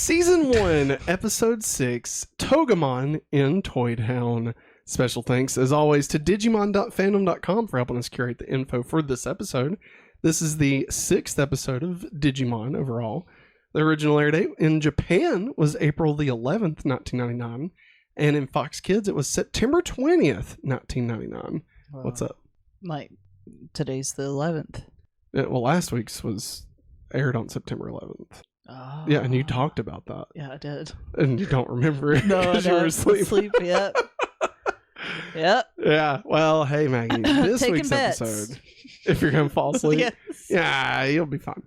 Season 1, Episode 6, Togemon in Toy Town. Special thanks, as always, to Digimon.fandom.com for helping us curate the info for this episode. This is the 6th episode of Digimon overall. The original air date in Japan was April the 11th, 1999. And in Fox Kids, it was September 20th, 1999. What's up? Like, today's the 11th. Well, last week's was aired on September 11th. Oh. Yeah, and you talked about that. Yeah, I did. And you don't remember it. No, I because you were don't. asleep. Yep. Yep. Yeah, well, hey, Maggie, this Taking week's bets. episode, if you're going to fall asleep, Yes. yeah, you'll be fine.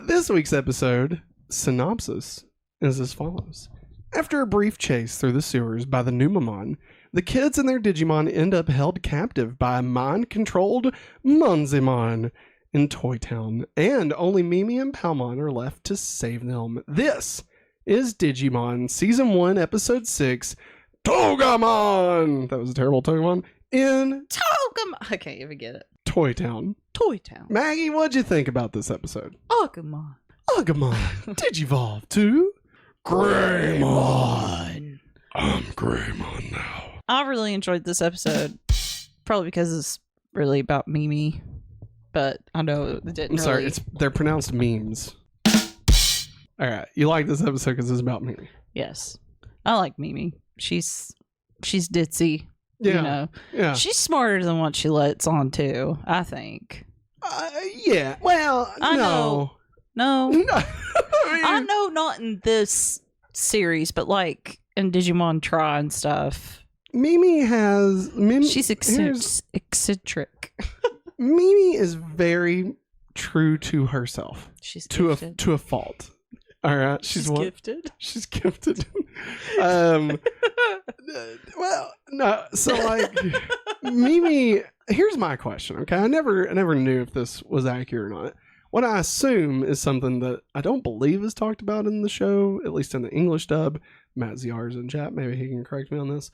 This week's episode synopsis is as follows. After a brief chase through the sewers by the Numamon, the kids and their Digimon end up held captive by a mind-controlled Monzimon in Toy Town, and only Mimi and Palmon are left to save them. This is Digimon Season 1, Episode 6, Togemon! That was a terrible Togemon. In Togemon! I can't even get it. Toy Town. Toy Town. Maggie, what'd you think about this episode? Agumon. Agumon, digivolve to Greymon. I'm Greymon now. I really enjoyed this episode. Probably because it's really about Mimi. But I know it didn't I'm sorry, really... they're pronounced memes. Alright, you like this episode because it's about Mimi. Yes. I like Mimi. She's ditzy. Yeah. You know. Yeah. She's smarter than what she lets on to, I think. Yeah. Well, I no. know. No. No. I know not in this series, but like in Digimon Try and stuff. Mimi has... She's eccentric. Mimi is very true to herself. She's to gifted. a fault. All right, she's what? Gifted. She's gifted. Well, no. So like, Mimi. Here's my question. Okay, I never knew if this was accurate or not. What I assume is something that I don't believe is talked about in the show, at least in the English dub. Matt Ziar's in chat. Maybe he can correct me on this.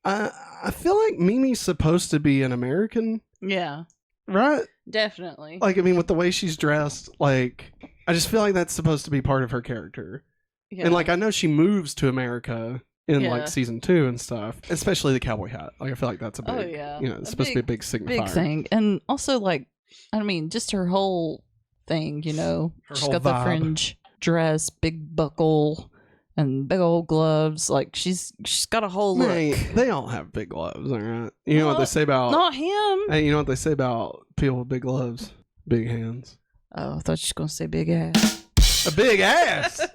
I feel like Mimi's supposed to be an American. Yeah. Right? Definitely. Like, I mean, with the way she's dressed, like, I just feel like that's supposed to be part of her character. Yeah. And, like, I know she moves to America in, Yeah. like, season 2 and stuff. Especially the cowboy hat. Like, I feel like that's a big, yeah. you know, it's supposed to be a big signifier. Big thing. And also, like, I mean, just her whole thing, you know. Her She's whole got the vibe. fringe dress, big buckle, and big old gloves. Like, she's got a whole look. Mate, they all have big gloves, all right? You know what they say about... Not him. Hey, you know what they say about people with big gloves? Big hands. Oh, I thought you were going to say big ass. A big ass!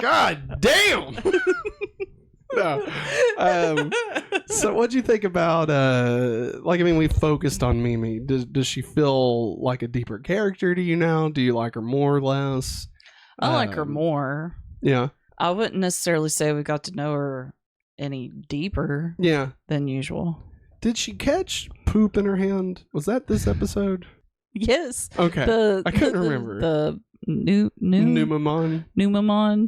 God damn! No. So what'd you think about like, I mean, we focused on Mimi. Does she feel like a deeper character to you now? Do you like her more or less? I like her more. Yeah. I wouldn't necessarily say we got to know her any deeper Yeah. than usual. Did she catch poop in her hand? Was that this episode? Yes. Okay. I couldn't remember. The Numamon.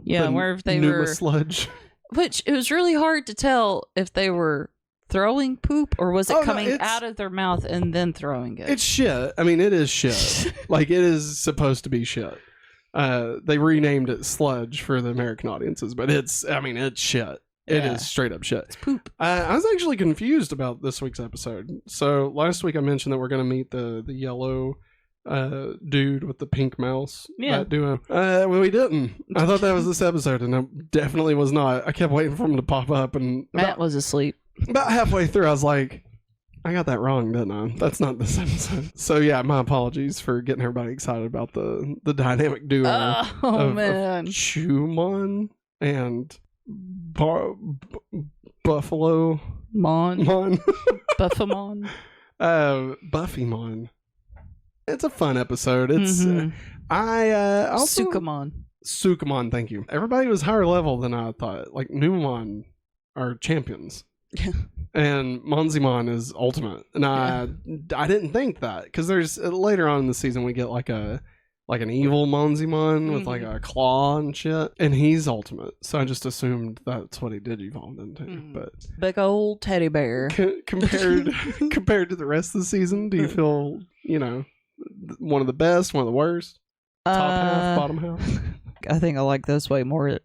Yeah, The where they Numa were. sludge. Which it was really hard to tell if they were throwing poop or was it Oh, no, coming it's- out of their mouth and then throwing it. It's shit. I mean, it is shit. Like, it is supposed to be shit. They renamed it sludge for the American audiences, but it's shit. It Yeah. is straight up shit. It's poop. I was actually confused about this week's episode. So last week I mentioned that we're going to meet the yellow dude with the pink mouse. Yeah. That duo. Well, we didn't. I thought that was this episode, and it definitely was not. I kept waiting for him to pop up, and Matt was asleep. about halfway through, I was like, I got that wrong, didn't I? That's not this episode. So yeah, my apologies for getting everybody excited about the dynamic duo of Man. Chumon and Buffalo Mon. Mon. Buffamon. Buffymon. It's a fun episode. It's I also Sukamon. Thank you. Everybody was higher level than I thought. Like Numamon are champions. And Monzimon is ultimate. And I didn't think that, because there's later on in the season we get like an evil Monzimon with like a claw and shit, and he's ultimate. So I just assumed that's what he did evolve into. But Big old teddy bear. compared to the rest of the season, do you feel, you know, one of the best, one of the worst, top half, bottom half? I think I like this way more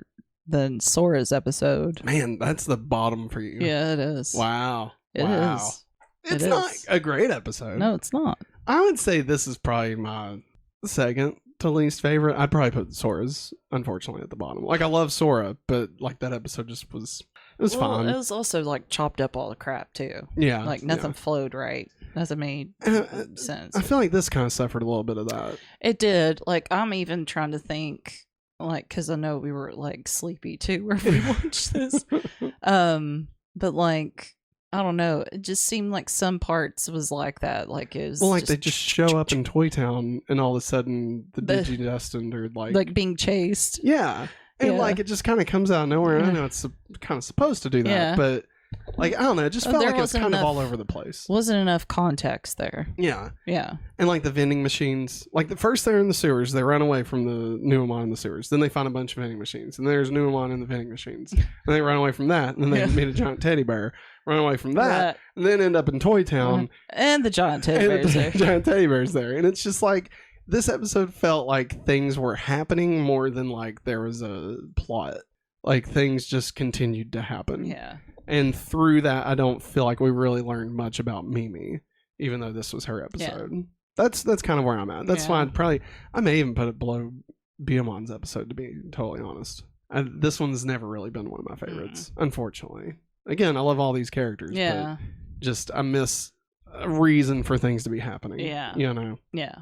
than Sora's episode. Man, that's the bottom for you. Yeah, it is. Wow. It wow. is. It's It not is. a great episode. No, it's not. I would say this is probably my second to least favorite. I'd probably put Sora's, unfortunately, at the bottom. Like, I love Sora, but like that episode just was, it was fun. It was also like chopped up all the crap too. Yeah. Like nothing flowed right. Nothing made sense. I feel like this kind of suffered a little bit of that. It did. Like, I'm even trying to think, like, because I know we were like sleepy too when we watched this. But like, I don't know. It just seemed like some parts was like that. Like it was they just show up in Toy Town and all of a sudden the Digidestined are like being chased. Yeah. And like it just kind of comes out of nowhere. And I know it's kind of supposed to do that, but like I don't know, it just felt like it was kind of all over the place. Wasn't enough context there. Yeah. Yeah. And like the vending machines, like the first they're in the sewers, they run away from the Numamon in the sewers. Then they find a bunch of vending machines, and there's Numamon in the vending machines. And they run away from that, and then they meet a giant teddy bear. Run away from that, and then end up in Toy Town. And the giant teddy bear's there. Giant teddy bear's there. And it's just like, this episode felt like things were happening more than like there was a plot. Like things just continued to happen. Yeah. And through that, I don't feel like we really learned much about Mimi, even though this was her episode. Yeah. That's kind of where I'm at. That's fine. Probably, I may even put it below Biamon's episode, to be totally honest. This one's never really been one of my favorites, unfortunately. Again, I love all these characters, but just I miss a reason for things to be happening. Yeah. You know? Yeah.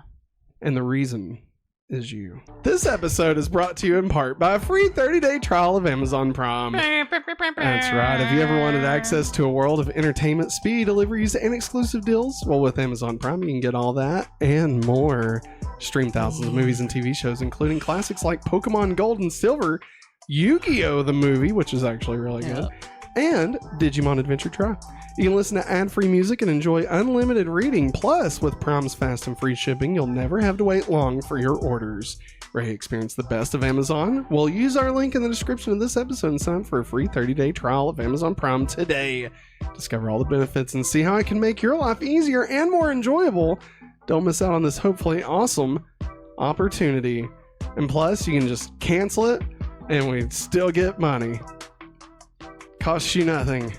And the reason is you. This episode is brought to you in part by a free 30-day trial of Amazon Prime. That's right. Have you ever wanted access to a world of entertainment, speedy deliveries, and exclusive deals? Well, with Amazon Prime, you can get all that and more. Stream thousands of movies and TV shows, including classics like Pokemon Gold and Silver, Yu-Gi-Oh! The movie, which is actually really good, and Digimon Adventure Tri. You can listen to ad-free music and enjoy unlimited reading. Plus, with Prime's fast and free shipping, you'll never have to wait long for your orders. Ready to experience the best of Amazon? Well, use our link in the description of this episode and sign up for a free 30-day trial of Amazon Prime today. Discover all the benefits and see how it can make your life easier and more enjoyable. Don't miss out on this hopefully awesome opportunity. And plus, you can just cancel it and we still get money. Costs you nothing.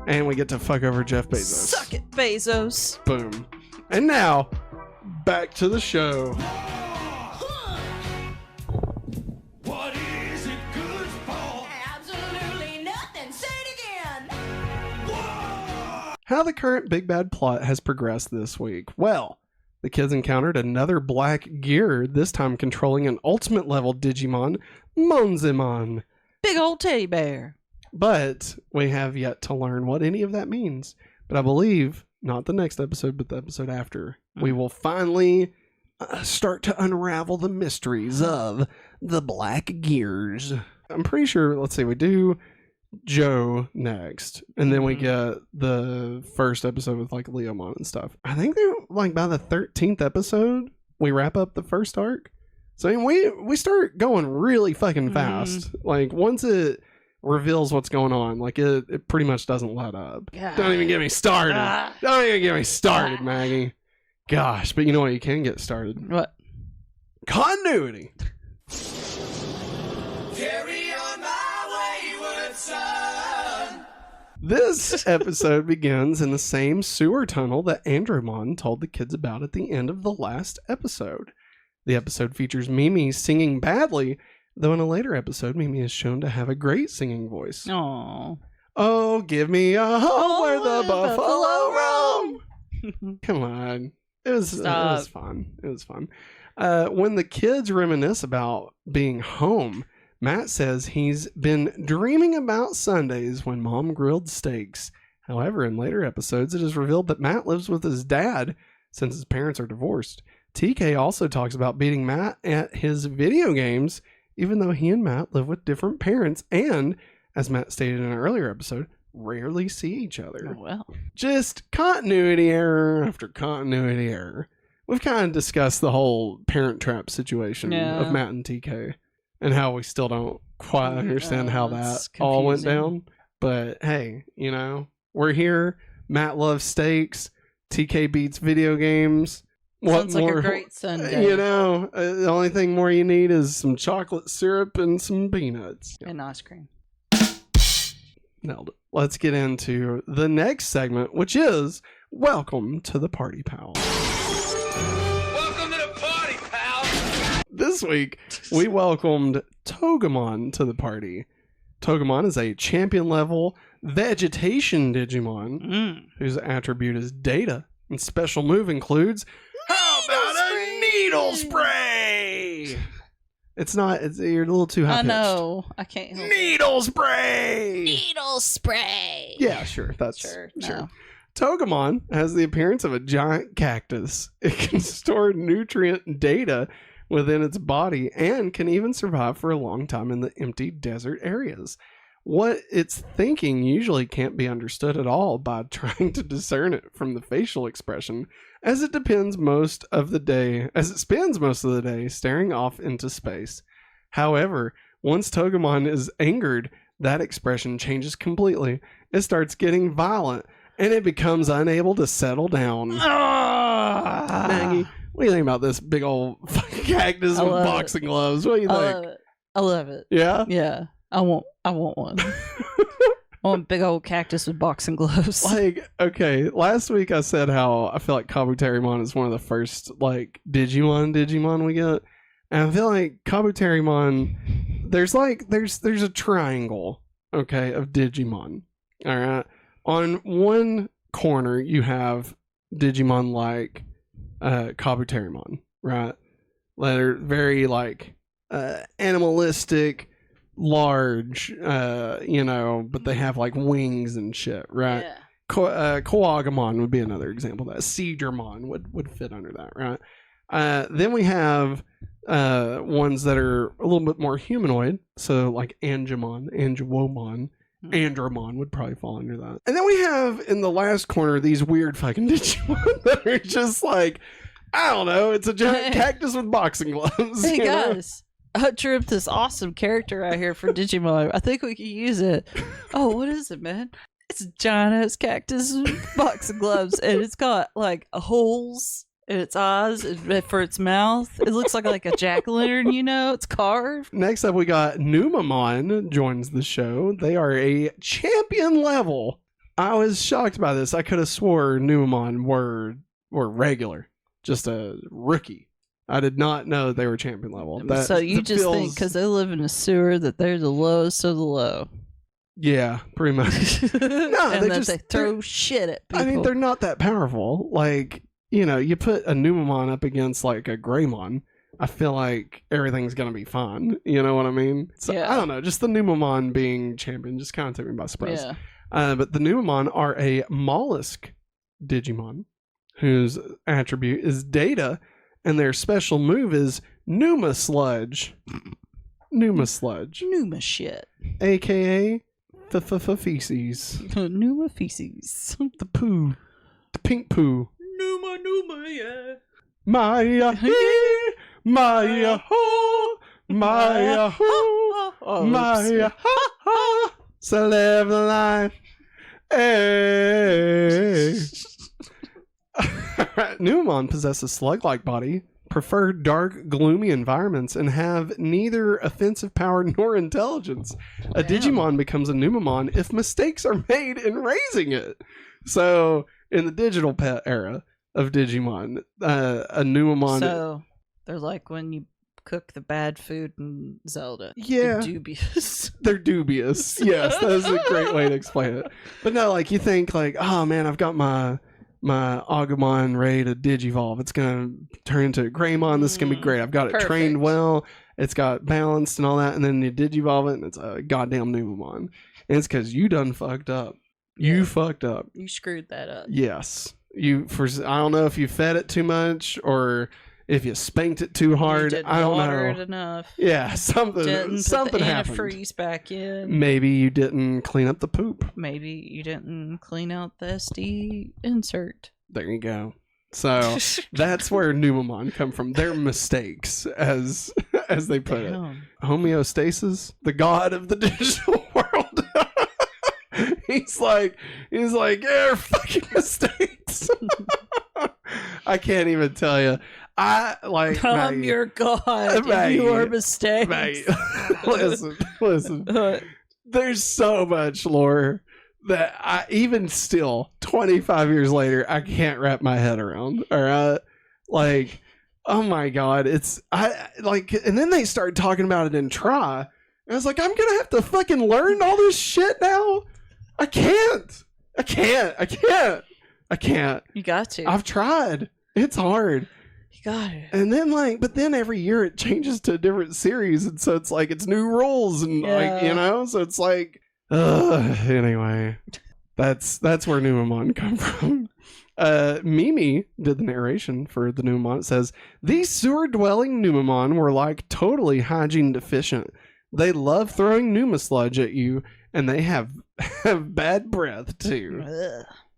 And we get to fuck over Jeff Bezos. Suck it, Bezos. Boom. And now, back to the show. What is it good for? Absolutely nothing. Say it again. Whoa! How the current big bad plot has progressed this week. Well, the kids encountered another black gear, this time controlling an ultimate level Digimon, Monzemon. Big old teddy bear. But we have yet to learn what any of that means. But I believe, not the next episode, but the episode after, we will finally start to unravel the mysteries of the Black Gears. I'm pretty sure, let's see, we do Joe next. And then we get the first episode with like Leomon and stuff. I think they're like by the 13th episode, we wrap up the first arc. So I mean, we start going really fucking fast. Like once it reveals what's going on, like it pretty much doesn't let up. Don't even get me started. Don't even get me started, Maggie. Gosh, but you know what? You can get started. What? Continuity. Carry on my wayward son. This episode begins in the same sewer tunnel that Andromon told the kids about at the end of the last episode. The episode features Mimi singing badly, though in a later episode, Mimi is shown to have a great singing voice. Aww. Oh, give me a home where the buffalo roam. Come on. It was fun. It was fun. When the kids reminisce about being home, Matt says he's been dreaming about Sundays when Mom grilled steaks. However, in later episodes, it is revealed that Matt lives with his dad since his parents are divorced. TK also talks about beating Matt at his video games, even though he and Matt live with different parents and, as Matt stated in an earlier episode, rarely see each other. Oh, well. Just continuity error after continuity error. We've kind of discussed the whole parent trap situation of Matt and TK and how we still don't quite understand how that all went down. But hey, you know, we're here. Matt loves steaks. TK beats video games. Sounds like a great Sunday. You know, the only thing more you need is some chocolate syrup and some peanuts. And ice cream. Nailed it. Let's get into the next segment, which is Welcome to the Party, Pal. Welcome to the party, pal. This week, we welcomed Togemon to the party. Togemon is a champion level vegetation Digimon whose attribute is data, and special move includes how about a needle spray? It's not. You're a little too high I pitched. know. I can't help it. Needle spray. Needle spray. Yeah, sure. That's Sure. sure. No. Togemon has the appearance of a giant cactus. It can store nutrient data within its body and can even survive for a long time in the empty desert areas. What it's thinking usually can't be understood at all by trying to discern it from the facial expression, as it spends most of the day staring off into space. However, once Togemon is angered, that expression changes completely. It starts getting violent, and it becomes unable to settle down. Maggie, what do you think about this big old fucking cactus with boxing gloves? What do you think? I love it. Yeah? Yeah. I want one. I want a big old cactus with boxing gloves. Like, okay, last week I said how I feel like Kabuterimon is one of the first, like, Digimon we get. And I feel like Kabuterimon, there's a triangle, okay, of Digimon. All right. On one corner, you have Digimon like Kabuterimon, right? That are very, like, animalistic, large, but they have like wings and shit, right? Yeah. Koagamon would be another example of that. Cedarmon would fit under that, right? Then we have ones that are a little bit more humanoid, so like Angemon, Andromon would probably fall under that. And then we have in the last corner these weird fucking Digimon that are just like, I don't know, it's a giant cactus with boxing gloves. Hey you know? guys, I tripped this awesome character out here for Digimon. I think we could use it. Oh, what is it, man? It's a giant ass cactus with boxing gloves, and it's got like holes in its eyes for its mouth. It looks like a jack-o'-lantern, it's carved. Next up, we got Numamon joins the show. They are a champion level. I was shocked by this. I could have swore Numamon were regular, just a rookie. I did not know they were champion level. So you just think because they live in a sewer that they're the lowest of the low. Yeah, pretty much. No, and they they throw shit at people. I mean, they're not that powerful. Like, you put a Numamon up against like a Greymon, I feel like everything's going to be fine. You know what I mean? So, yeah. I don't know. Just the Numamon being champion just kind of took me by surprise. Yeah. But the Numamon are a mollusk Digimon whose attribute is data, and their special move is Numa Sludge. Numa Sludge. Numa shit. AKA the feces. Numa feces. The poo. The pink poo. Numa, yeah. Maya, Maya, ho, Maya, ho, Maya, ha, ha. So live the life. Hey. Numamon possess a slug-like body, prefer dark, gloomy environments, and have neither offensive power nor intelligence. A Digimon becomes a Numamon if mistakes are made in raising it. So, in the digital pet era of Digimon, a Numamon... So, they're like when you cook the bad food in Zelda. Yeah. They're dubious. They're dubious. Yes, that is a great way to explain it. But no, like, you think, like, oh man, I've got my Agumon ready to digivolve. It's gonna turn into a Greymon. This is gonna be great. I've got it trained well. It's got balanced and all that. And then you digivolve it, and it's a goddamn Numamon. And it's because you done fucked up. You fucked up. You screwed that up. Yes. I don't know if you fed it too much or if you spanked it too hard. You didn't I don't water know. it enough. Yeah, something Put the happened. antifreeze back in. Maybe you didn't clean up the poop. Maybe you didn't clean out the SD insert. There you go. So that's where Numamon come from. Their mistakes, as they put it. Homeostasis, the god of the digital world. he's like, yeah, fucking mistakes. I can't even tell you. I like I'm Maggie, your god. Maggie, You are mistakes. Maggie, listen. There's so much lore that I even still 25 years later I can't wrap my head around. All right, like, oh my god, and then they started talking about it in Try. And I was like, I'm gonna have to fucking learn all this shit now. I can't. You got to. I've tried. It's hard. You got it. And then but then every year it changes to a different series, and so it's like it's new rules and so it's like anyway. That's where Numamon come from. Mimi did the narration for the Numamon. It says, these sewer-dwelling Numamon were like totally hygiene deficient. They love throwing Numa sludge at you, and they have bad breath too.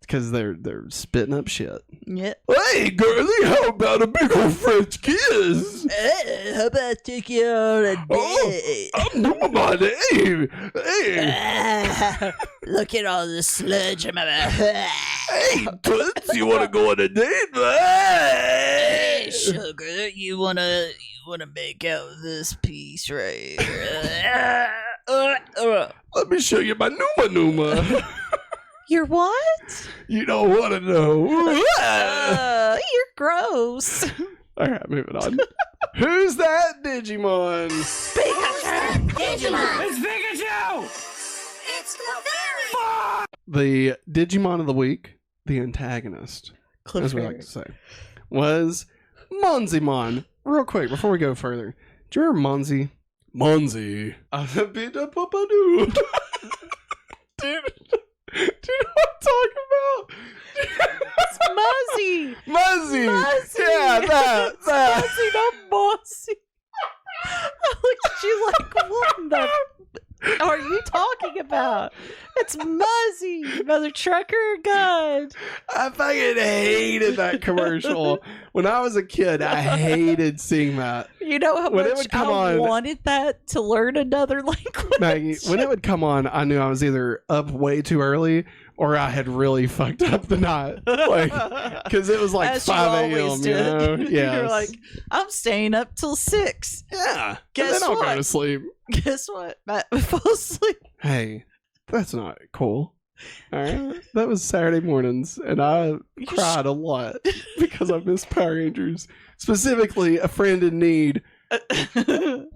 Because they're spitting up shit. Yep. Hey, girlie, how about a big old French kiss? How about I take you on a date? I'm Numamon. Hey. Look at all the sludge in my mouth. Hey, Toots, you want to go on a date? Hey, sugar, you wanna make out this piece right here? Let me show you my Numa. You're what? You don't want to know. You're gross. All right, moving on. Who's that Digimon? Pikachu! Digimon! It's Pikachu! It's Clefairy! The Digimon of the week, the antagonist, as we like to say, was Monzimon. Real quick, before we go further, do you remember Monzi? Monzi. Dude. Do you know what I'm talking about? It's Muzzy. Muzzy. Muzzy. Yeah, that. Muzzy, not Mossy. I looked at you like, what in the are you talking about? It's Muzzy, Mother Trucker. God, I fucking hated that commercial. When I was a kid, I hated seeing that. you know how When it much would come I on- wanted that to learn another language. Maggie, when it would come on, I knew I was either up way too early or I had really fucked up the night. Like, because it was like As you 5 a.m. always You did. know? Yeah. You're like, I'm staying up till 6. yeah. Guess and then I'll go what? to sleep. Guess what? Matt fall asleep. Hey, that's not cool. All right. That was Saturday mornings, and I cried a lot because I missed Power Rangers. Specifically, A Friend in Need,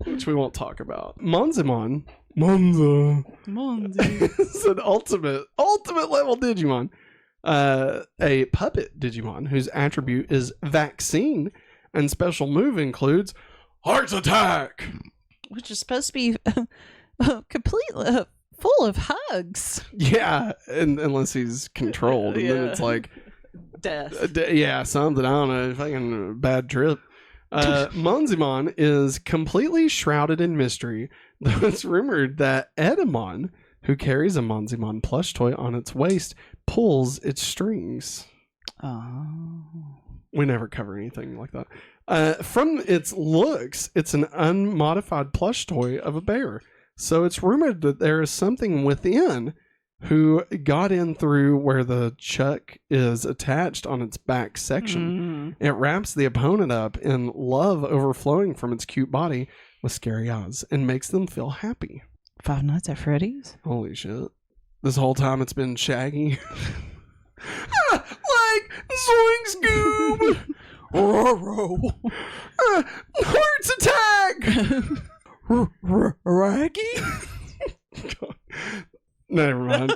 which we won't talk about. Monzimon. Monza. is an ultimate level Digimon. A puppet Digimon whose attribute is vaccine, and special move includes Heart Attack. Which is supposed to be completely full of hugs. Yeah, and unless he's controlled, and then Yeah. it's like Death. something, I don't know, fucking bad trip. Monzimon is completely shrouded in mystery, though it's rumored that Edamon, who carries a Monzimon plush toy on its waist, pulls its strings. Oh. We never cover anything like that. From its looks, it's an unmodified plush toy of a bear. So it's rumored that there is something within who got in through where the chuck is attached on its back section. It wraps the opponent up in love overflowing from its cute body with scary eyes and makes them feel happy. Five Nights at Freddy's? Holy shit. This whole time it's been Shaggy. Like Zoink Scoob! Roro. Hearts Attack! Raggy? Never mind.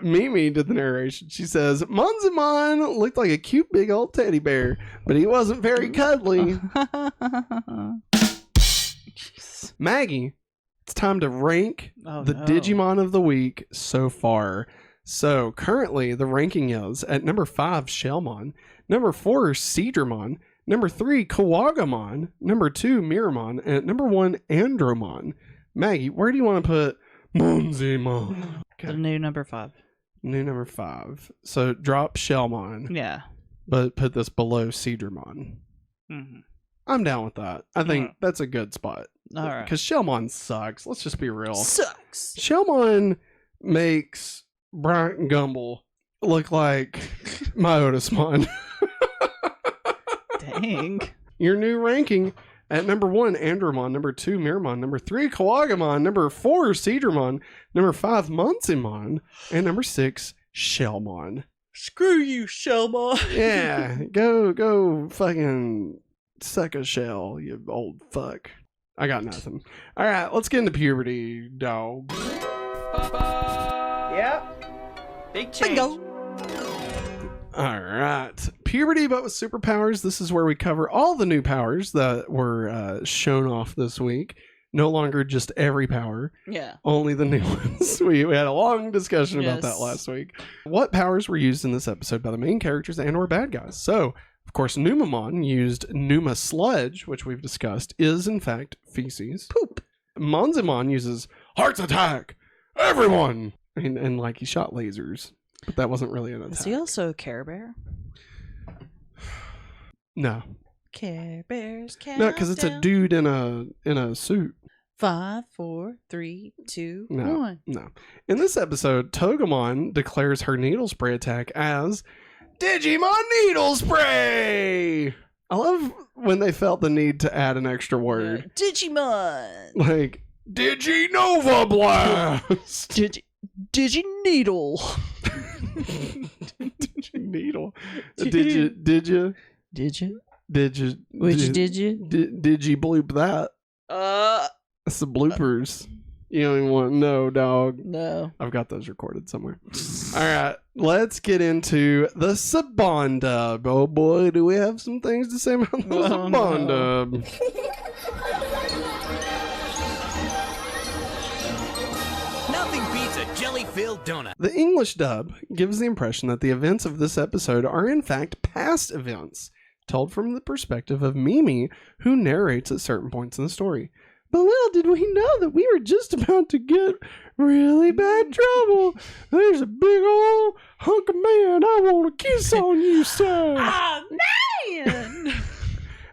Mimi did the narration. She says, Monzimon looked like a cute big old teddy bear, but he wasn't very cuddly. Maggie, it's time to rank the Digimon of the week so far. So currently the ranking is at number 5, Shellmon, number 4, Seadramon, number 3, Kawagamon, number 2, Miramon, and at number 1, Andromon. Maggie, where do you want to put Monzimon? The new number 5. New number 5. So drop Shellmon, Yeah. but put this below Seadramon. Mm-hmm. I'm down with that. I think that's a good spot. All right. Because Shellmon sucks. Let's just be real. Sucks. Shellmon makes Bryant and Gumbel look like my Otismon. Dang. Your new ranking at number 1, Andromon. Number 2, Miramon. Number 3, Kawagamon. Number 4, Seadramon. Number 5, Monsimon. And number 6, Shellmon. Screw you, Shelma. Yeah, go fucking suck a shell, you old fuck. I got nothing. All right, let's get into puberty, dog. Yep. Big change. Bingo. All right, puberty, but with superpowers. This is where we cover all the new powers that were shown off this week. No longer just every power, Yeah. only the new ones. We had a long discussion about that Yes. last week. What powers were used in this episode by the main characters and or bad guys? So, of course, Numamon used Numa Sludge, which we've discussed, is in fact feces. Poop. Monzimon uses Heart's Attack! Everyone! And like he shot lasers, but that wasn't really an attack. Is he also a Care Bear? No. Care Bears count. No, because it's a dude in a suit. 5, 4, 3, 2, No. 1. No. In this episode, Togemon declares her needle spray attack as Digimon Needle Spray! I love when they felt the need to add an extra word. Digimon. Like, Diginova Blast! Digineedle. Digineedle. Did you? Which did you? Did you bloop that? That's the bloopers. You don't even want to know, dog. No. I've got those recorded somewhere. All right, let's get into the Saban Dub. Oh boy, do we have some things to say about the Saban Dub. Nothing beats a jelly-filled donut. The English dub gives the impression that the events of this episode are in fact past events, told from the perspective of Mimi, who narrates at certain points in the story. But little did we know that we were just about to get really bad trouble. There's a big old hunk of man I want to kiss on you, son. Ah, man!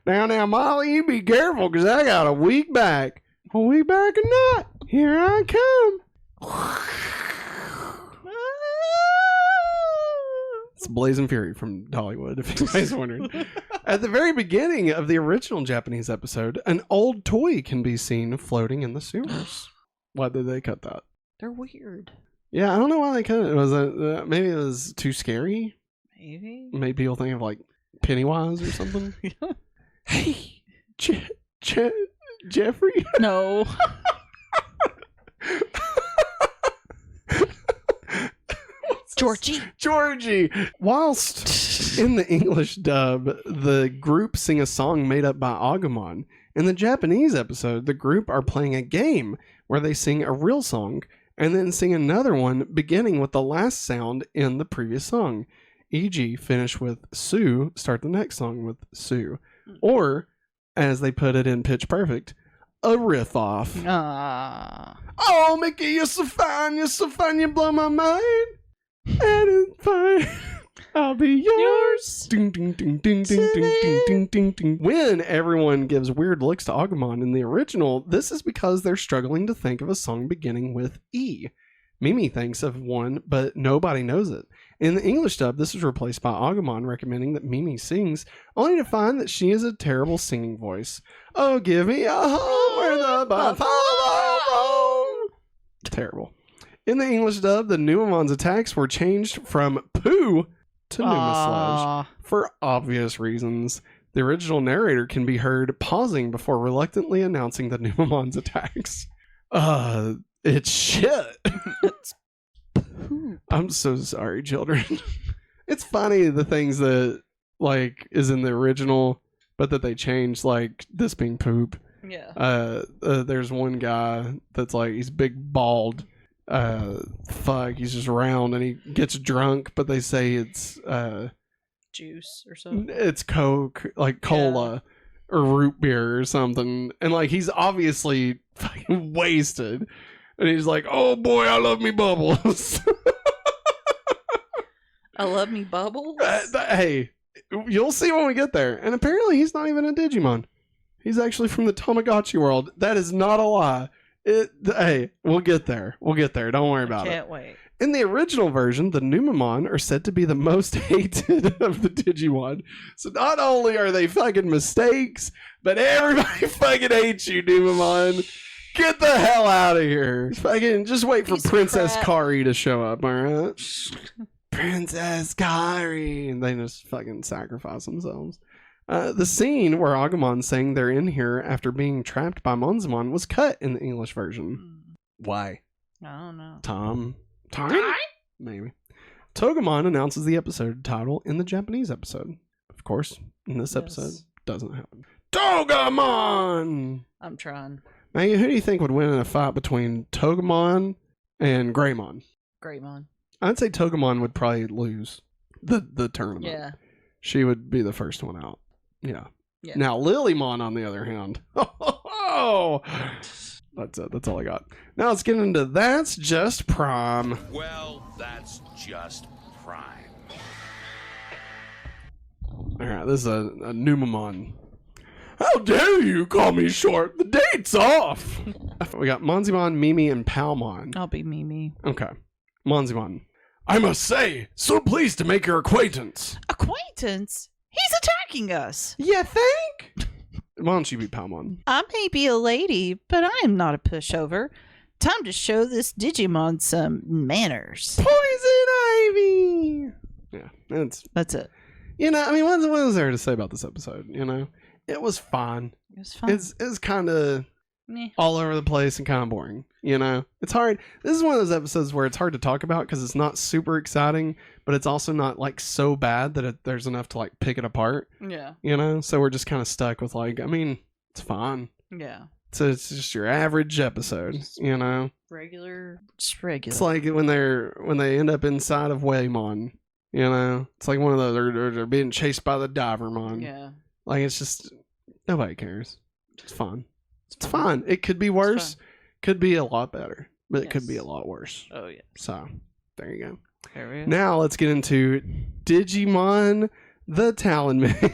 Now, Molly, you be careful, because I got a week back. A week back or not, here I come. It's Blazing Fury from Dollywood, if you guys wondered. At the very beginning of the original Japanese episode, an old toy can be seen floating in the sewers. Why did they cut that? They're weird. Yeah, I don't know why they cut it. Was it maybe it was too scary? Maybe. Made people think of like Pennywise or something. Hey, Jeffrey. No. Georgie. Whilst in the English dub, the group sing a song made up by Agumon. In the Japanese episode, the group are playing a game where they sing a real song and then sing another one beginning with the last sound in the previous song. E.g., finish with Sue, start the next song with Sue. Or, as they put it in Pitch Perfect, a riff off. Ah. Oh, Mickey, you're so fine, you blow my mind. And it's fine. I'll be yours. Ding, ding, ding, ding, ding, ding, ding, ding, ding, ding. When everyone gives weird looks to Agumon in the original, this is because they're struggling to think of a song beginning with E. Mimi thinks of one, but nobody knows it. In the English dub, this is replaced by Agumon recommending that Mimi sings, only to find that she has a terrible singing voice. Oh, give me a home where the buffalo roam. Terrible. In the English dub, the Numamon's attacks were changed from poo to Numa Sludge for obvious reasons. The original narrator can be heard pausing before reluctantly announcing the Numamon's attacks. It's shit. It's poop. I'm so sorry, children. It's funny the things that like is in the original, but that they changed, like this being poop. Yeah. There's one guy that's like he's big bald. He's just round and he gets drunk, but they say it's Juice or something. it's Coke, like cola or root beer or something, and like he's obviously fucking wasted, and he's like, "Oh boy, I love me bubbles." I love me bubbles. Hey, you'll see when we get there. And apparently, he's not even a Digimon. He's actually from the Tamagotchi world. That is not a lie. Hey, we'll get there. We'll get there. Don't worry about it. Can't wait. In the original version, the Numamon are said to be the most hated of the Digimon. So not only are they fucking mistakes, but everybody fucking hates you, Numamon. Get the hell out of here. Fucking just wait for Piece of Princess crap. Kari to show up, alright? Princess Kari. And they just fucking sacrifice themselves. The scene where Agumon's saying they're in here after being trapped by Monzamon was cut in the English version. Why? I don't know. Time? Maybe. Togemon announces the episode title in the Japanese episode. Of course, in this episode, doesn't happen. Togemon! I'm trying. Maggie, who do you think would win in a fight between Togemon and Greymon? Greymon. I'd say Togemon would probably lose the tournament. Yeah. She would be the first one out. Yeah. Yeah. Now, Lilymon, on the other hand. Oh, that's it. That's all I got. Now let's get into That's Just Prime. Well, that's just prime. All right, this is a Numamon. How dare you call me short? The date's off. We got Monzamon, Mimi, and Palmon. I'll be Mimi. Okay. Monzamon. I must say, so pleased to make your acquaintance. Acquaintance? He's attacking us. You think? Why don't you be Palmon? I may be a lady, but I am not a pushover. Time to show this Digimon some manners. Poison Ivy! Yeah, That's it. You know, I mean, what is there to say about this episode, you know? It was fine. It was fun. It's kind of Meh. all over the place and kind of boring, you know? It's hard. This is one of those episodes where it's hard to talk about because it's not super exciting, but it's also not, like, so bad that there's enough to, like, pick it apart, Yeah. you know? So we're just kind of stuck with, like, I mean, it's fine. Yeah. So it's just your average episode, you know? Just regular. It's like when they end up inside of Waymon, you know? It's like one of those, they're being chased by the Divermon. Yeah. Like, it's just, nobody cares. It's fun. It's fun. It could be worse. Could be a lot better. But it could be a lot worse. Oh, yeah. So, there you go. There we go. Now, let's get into Digimon, the Talon mix. Yeah,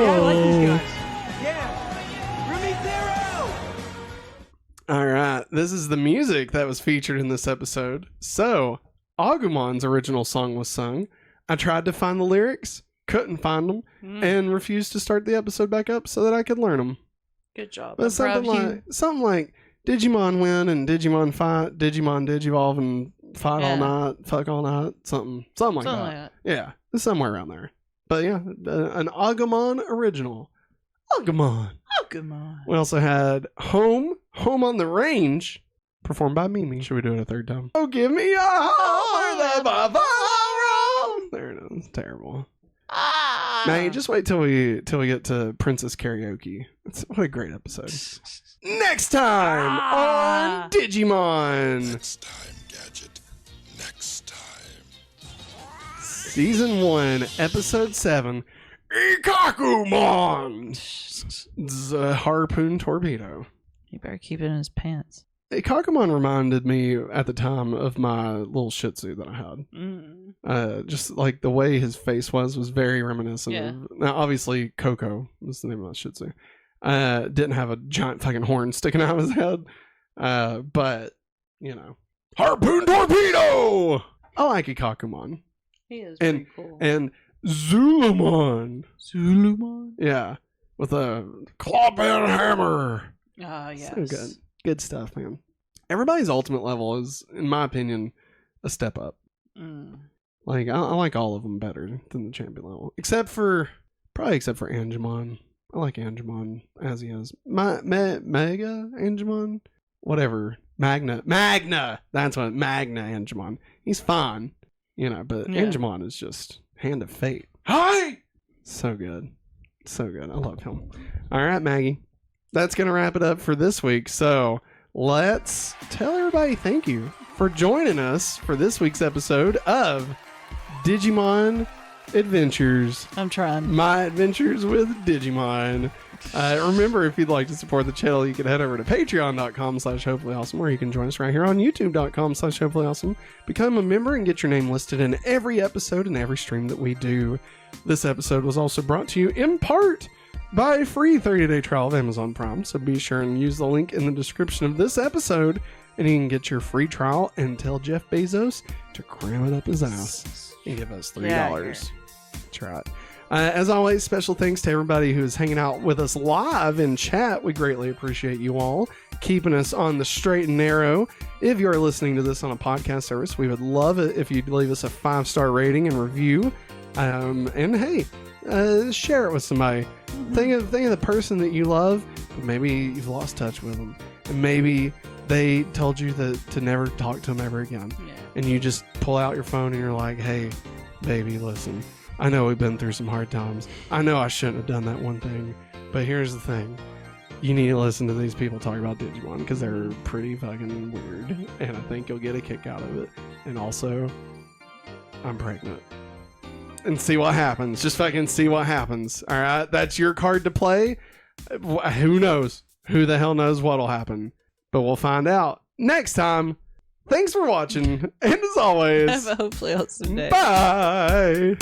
I like these guys. Yeah. Rumi Zero! Alright, this is the music that was featured in this episode. So, Agumon's original song was sung. I tried to find the lyrics, couldn't find them, and refused to start the episode back up so that I could learn them. Good job. But something like Digimon win and Digimon fight, Digimon digivolve and fight all night, fuck all night, something like that. Yeah, it's somewhere around there. But yeah, an Agumon original. Agumon. Agumon. We also had Home on the Range, performed by Mimi. Should we do it a third time? Oh, give me a home for the buffalo. There it is. Terrible. Maggie, just wait till we get to Princess Karaoke. What a great episode. Next time on Digimon. Next time, Gadget. Next time. Season 1, Episode 7, Ikkakumon. The Harpoon Torpedo. He better keep it in his pants. Ikkakumon reminded me at the time of my little Shih Tzu that I had. Just like the way his face was very reminiscent of. Now, obviously, Coco was the name of my Shih Tzu. Didn't have a giant fucking horn sticking out of his head. But, you know. Harpoon Torpedo! I like Ikkakumon. He is pretty cool. And Zulumon. Yeah. With a claw-bent hammer. Ah, yes. So good. Good stuff, man. Everybody's ultimate level is, in my opinion, a step up. Like, I like all of them better than the champion level. Except for Angemon. I like Angemon as he is. Mega Angemon? Whatever. Magna! That's what, Magna Angemon. He's fine. You know, but Angemon is just hand of fate. Hi! So good. So good. I love him. All right, Maggie. That's going to wrap it up for this week. So let's tell everybody thank you for joining us for this week's episode of Digimon Adventures. I'm trying. My Adventures with Digimon. Remember, if you'd like to support the channel, you can head over to patreon.com/hopefullyawesome, or you can join us right here on youtube.com/hopefullyawesome. Become a member and get your name listed in every episode and every stream that we do. This episode was also brought to you in part buy a free 30-day trial of Amazon Prime, so be sure and use the link in the description of this episode, and you can get your free trial and tell Jeff Bezos to cram it up his ass and give us $3. Yeah. That's right. As always, special thanks to everybody who is hanging out with us live in chat. We greatly appreciate you all keeping us on the straight and narrow. If you're listening to this on a podcast service, we would love it if you'd leave us a 5-star rating and review. And hey, share it with somebody. Think of the person that you love, but maybe you've lost touch with them, and maybe they told you to never talk to them ever again. Yeah. And you just pull out your phone and you're like, hey, baby, listen, I know we've been through some hard times. I know I shouldn't have done that one thing, but here's the thing. You need to listen to these people talk about Digimon because they're pretty fucking weird, and I think you'll get a kick out of it. And also, I'm pregnant. And see what happens. Just fucking see what happens. All right? That's your card to play. Who knows? Who the hell knows what'll happen? But we'll find out next time. Thanks for watching. And as always, Have a hopefully awesome day. bye.